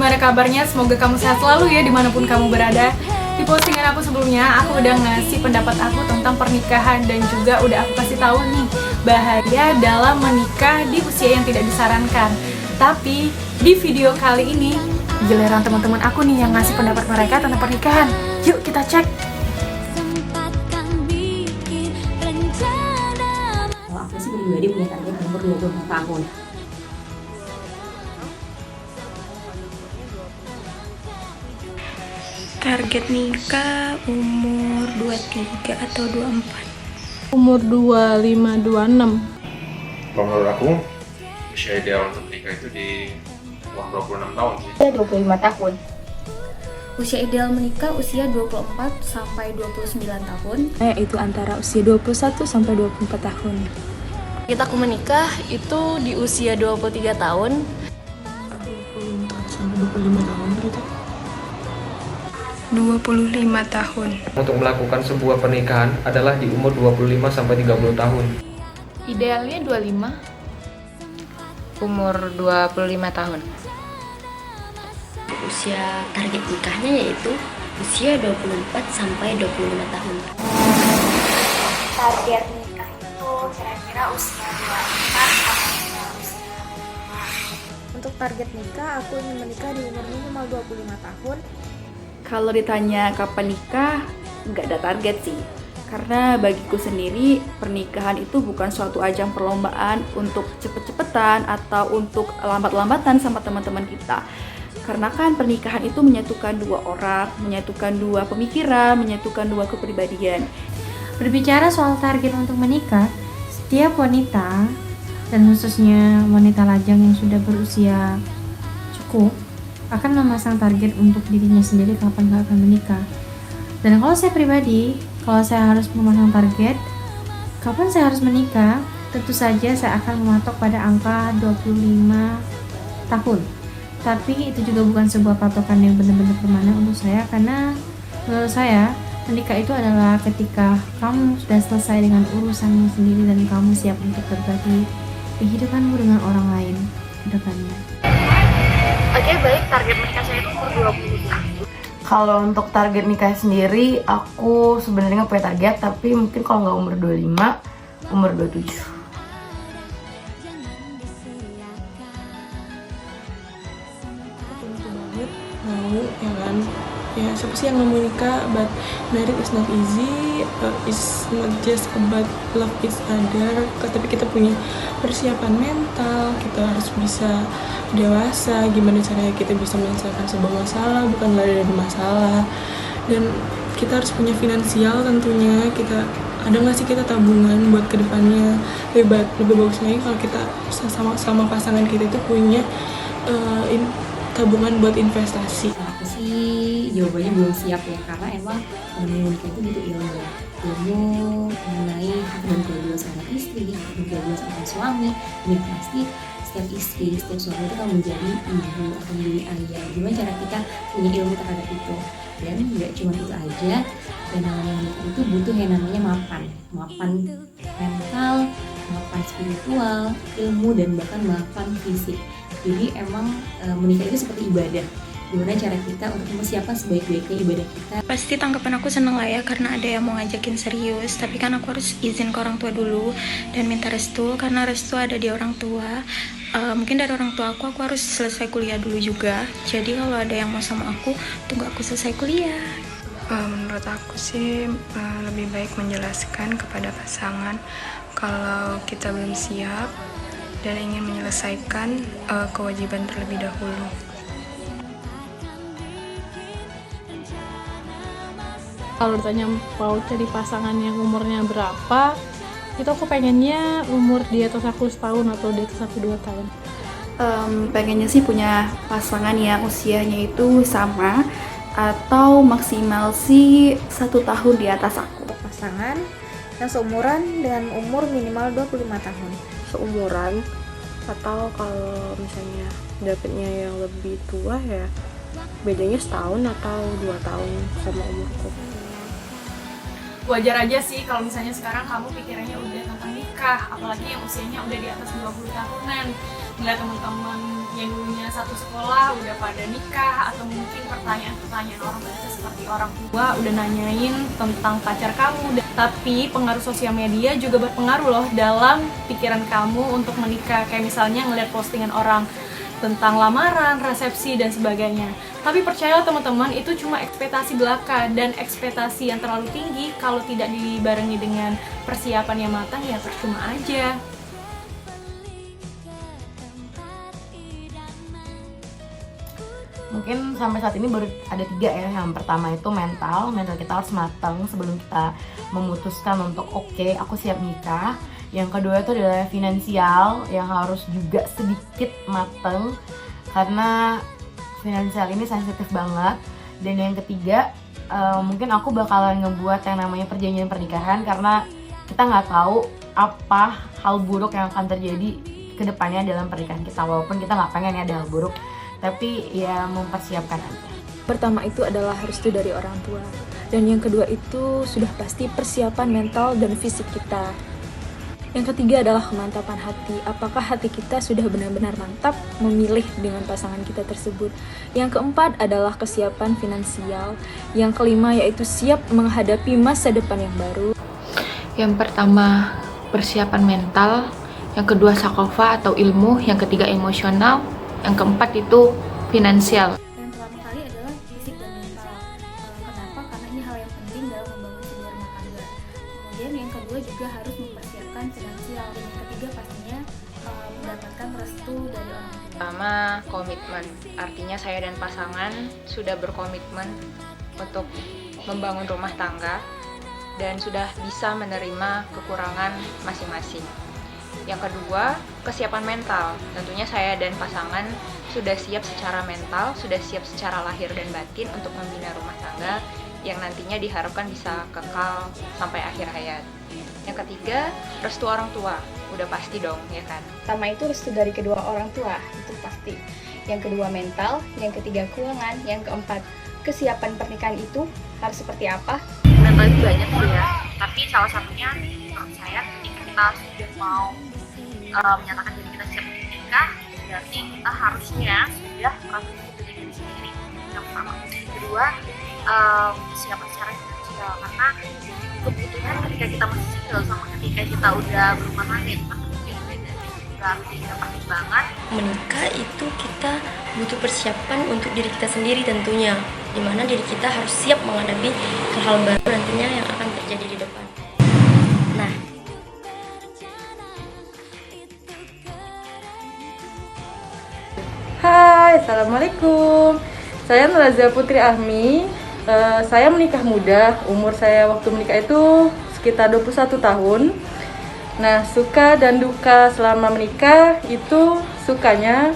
gimana kabarnya? Semoga kamu sehat selalu ya dimanapun kamu berada. Di postingan aku sebelumnya, aku udah ngasih pendapat aku tentang pernikahan dan juga udah aku kasih tahu nih bahaya dalam menikah di usia yang tidak disarankan. Tapi di video kali ini giliran teman-teman aku nih yang ngasih pendapat mereka tentang pernikahan. Yuk kita cek. Kalau aku sih pribadi punya target umur 24 tahun. Target nikah umur 23 atau 24? Umur 25-26. Kalau menurut aku, usia ideal untuk menikah itu di umur 26 tahun sih. Saya 25 tahun. Usia ideal menikah usia 24 sampai 29 tahun. Itu antara usia 21 sampai 24 tahun. Kita aku menikah itu di usia 23 tahun. 24 sampai 25 tahun berarti. 25 tahun. Untuk melakukan sebuah pernikahan adalah di umur 25 sampai 30 tahun. Idealnya 25. Umur 25 tahun. Usia target nikahnya yaitu usia 24 sampai 25 tahun. Target nikah itu kira-kira usia 24 sampai usia 25. Untuk target nikah, aku ingin menikah di umur minimal 25 tahun. Kalau ditanya kapan nikah, nggak ada target sih. Karena bagiku sendiri, pernikahan itu bukan suatu ajang perlombaan untuk cepet-cepetan atau untuk lambat-lambatan sama teman-teman kita. Karena kan pernikahan itu menyatukan dua orang, menyatukan dua pemikiran, menyatukan dua kepribadian. Berbicara soal target untuk menikah, setiap wanita, dan khususnya wanita lajang yang sudah berusia cukup, akan memasang target untuk dirinya sendiri kapan akan menikah. Dan kalau saya pribadi, kalau saya harus memasang target kapan saya harus menikah, tentu saja saya akan mematok pada angka 25 tahun. Tapi itu juga bukan sebuah patokan yang benar-benar permanen untuk saya, karena menurut saya menikah itu adalah ketika kamu sudah selesai dengan urusanmu sendiri dan kamu siap untuk berbagi kehidupanmu dengan orang lain ke depannya. Oke, baik, target menikah saya itu umur 20. Kalau untuk target nikah sendiri, aku sebenarnya nggak punya target, tapi mungkin kalau nggak umur 25, umur 27. Mau ya kan, ya siapa sih yang nggak mau nikah, but marriage is not easy, it's not just about love each other, tapi kita punya persiapan mental, kita harus bisa dewasa, gimana caranya kita bisa menyelesaikan sebuah masalah, bukan lari dari masalah, dan kita harus punya finansial tentunya, kita ada nggak sih kita tabungan buat kedepannya. Lebih bagus lagi kalau kita sama pasangan kita itu punya tabungan buat investasi. Aku sih jawabannya belum siap ya, karena emang menikah itu butuh ilmu mengenai hak dan kewajiban seorang istri, hak dan kewajiban seorang suami. Dan pasti setiap istri, setiap suami itu kan menjadi ibu atau menjadi ayah. Gimana cara kita punya ilmu terhadap itu? Dan nggak cuma itu aja, dan namanya menikah itu butuh yang namanya mapan mental, mapan spiritual, ilmu, dan bahkan mapan fisik. Jadi emang menikah itu seperti ibadah. Gimana cara kita untuk mempersiapkan sebaik-baiknya ibadah kita. Pasti tanggapan aku seneng lah ya, karena ada yang mau ngajakin serius. Tapi kan aku harus izin ke orang tua dulu dan minta restu, karena restu ada di orang tua. Mungkin dari orang tua aku harus selesai kuliah dulu juga. Jadi kalau ada yang mau sama aku, tunggu aku selesai kuliah. Menurut aku sih lebih baik menjelaskan kepada pasangan kalau kita belum siap dan ingin menyelesaikan kewajiban terlebih dahulu. Kalau ditanya mau cari pasangan yang umurnya berapa, itu aku pengennya umur di atas aku setahun atau di atas aku 2 tahun. Pengennya sih punya pasangan yang usianya itu sama atau maksimal sih 1 tahun di atas aku. Pasangan yang seumuran dengan umur minimal 25 tahun. Seumuran, atau kalau misalnya dapetnya yang lebih tua ya bedanya setahun atau 2 tahun sama umurku. Wajar aja sih kalau misalnya sekarang kamu pikirannya udah tentang nikah. menikah, apalagi yang usianya udah di atas 20 tahunan. Melihat teman-teman yang dulunya satu sekolah udah pada nikah, atau mungkin pertanyaan-pertanyaan orang tua seperti orang tua udah nanyain tentang pacar kamu. Tapi pengaruh sosial media juga berpengaruh loh dalam pikiran kamu untuk menikah. Kayak misalnya ngeliat postingan orang tentang lamaran, resepsi, dan sebagainya. Tapi percayalah teman-teman, itu cuma ekspektasi belaka, dan ekspektasi yang terlalu tinggi kalau tidak dibarengi dengan persiapan yang matang ya percuma aja. Mungkin sampai saat ini baru ada 3 ya. Yang pertama itu mental kita harus matang sebelum kita memutuskan untuk oke, aku siap nikah. Yang kedua itu adalah finansial yang harus juga sedikit mateng karena finansial ini sensitif banget. Dan yang ketiga mungkin aku bakalan ngebuat yang namanya perjanjian pernikahan karena kita nggak tahu apa hal buruk yang akan terjadi ke depannya dalam pernikahan kita. Walaupun kita nggak pengen ya ada hal buruk, tapi ya mempersiapkan aja. Pertama itu adalah restu dari orang tua, dan yang kedua itu sudah pasti persiapan mental dan fisik kita. Yang ketiga adalah kemantapan hati. Apakah hati kita sudah benar-benar mantap memilih dengan pasangan kita tersebut? Yang keempat adalah kesiapan finansial. Yang kelima yaitu siap menghadapi masa depan yang baru. Yang pertama persiapan mental, yang kedua sakofa atau ilmu, yang ketiga emosional, yang keempat itu finansial. Yang pertama kali adalah fisik dan mental. Kenapa? Karena ini hal yang penting dalam membangun sebuah rumah tangga. Kemudian yang kedua juga harus mempersiapkan finansial. Dan yang ketiga pastinya mendapatkan restu dari orang tua. Pertama, komitmen. Artinya saya dan pasangan sudah berkomitmen untuk membangun rumah tangga dan sudah bisa menerima kekurangan masing-masing. Yang kedua, kesiapan mental. Tentunya saya dan pasangan sudah siap secara mental, sudah siap secara lahir dan batin untuk membina rumah tangga yang nantinya diharapkan bisa kekal sampai akhir hayat. Yang ketiga, restu orang tua. Udah pasti dong, ya kan? Pertama itu restu dari kedua orang tua, itu pasti. Yang kedua mental, yang ketiga keuangan, yang keempat kesiapan pernikahan itu harus seperti apa? Mental itu banyak sih ya, tapi salah satunya menurut saya ketika kita sudah mau menyatakan diri kita siap menikah, berarti kita harusnya sudah merasa diri kita sendiri. Yang pertama. Kedua, siapa secara finansial, karena kebutuhan ketika kita masih single sama ketika kita udah berumah tangga itu kan mungkin beda. Berarti ada pertimbangan. Menikah itu kita butuh persiapan untuk diri kita sendiri tentunya, dimana diri kita harus siap menghadapi hal-hal baru nantinya yang akan terjadi di depan. Nah, hai, assalamualaikum. Saya Nuraza Putri Ahmi. Saya menikah muda. Umur saya waktu menikah itu sekitar 21 tahun. Nah, suka dan duka selama menikah itu sukanya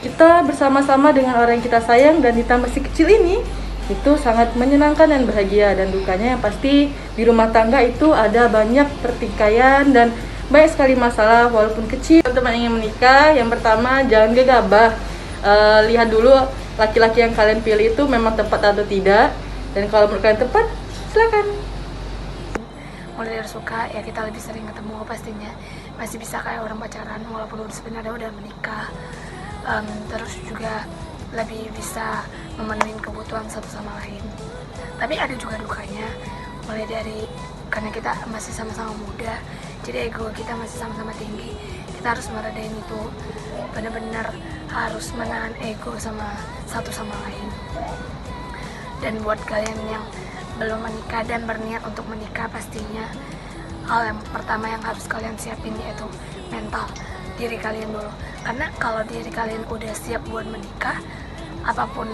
kita bersama-sama dengan orang yang kita sayang dan ditambah si kecil ini itu sangat menyenangkan dan bahagia. Dan dukanya yang pasti di rumah tangga itu ada banyak pertikaian dan banyak sekali masalah walaupun kecil. Teman-teman ingin menikah, yang pertama jangan gegabah. Lihat dulu laki-laki yang kalian pilih itu memang tepat atau tidak, dan kalau menurut kalian tepat, silakan. Mulai dari suka ya kita lebih sering ketemu, pastinya masih bisa kayak orang pacaran walaupun sebenarnya udah menikah. Terus juga lebih bisa memenuhi kebutuhan satu sama lain. Tapi ada juga dukanya, mulai dari karena kita masih sama-sama muda, jadi ego kita masih sama-sama tinggi. Kita harus meredain itu, benar-benar harus menahan ego sama satu sama lain. Dan buat kalian yang belum menikah dan berniat untuk menikah, pastinya hal yang pertama yang harus kalian siapin yaitu mental diri kalian dulu. Karena kalau diri kalian udah siap buat menikah, apapun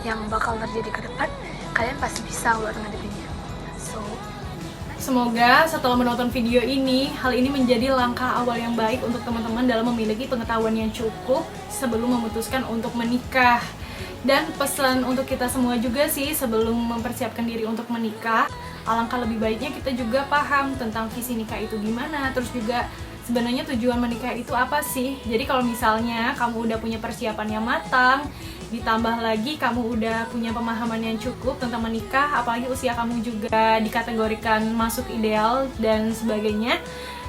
yang bakal terjadi ke depan, kalian pasti bisa buat ngadepinnya. Semoga setelah menonton video ini, hal ini menjadi langkah awal yang baik untuk teman-teman dalam memiliki pengetahuan yang cukup sebelum memutuskan untuk menikah. Dan pesan untuk kita semua juga sih, sebelum mempersiapkan diri untuk menikah, alangkah lebih baiknya kita juga paham tentang visi nikah itu gimana, terus juga sebenarnya tujuan menikah itu apa sih. Jadi kalau misalnya kamu udah punya persiapan yang matang, ditambah lagi kamu udah punya pemahaman yang cukup tentang menikah, apalagi usia kamu juga dikategorikan masuk ideal dan sebagainya,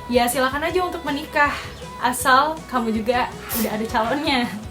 ya silakan aja untuk menikah, asal kamu juga udah ada calonnya.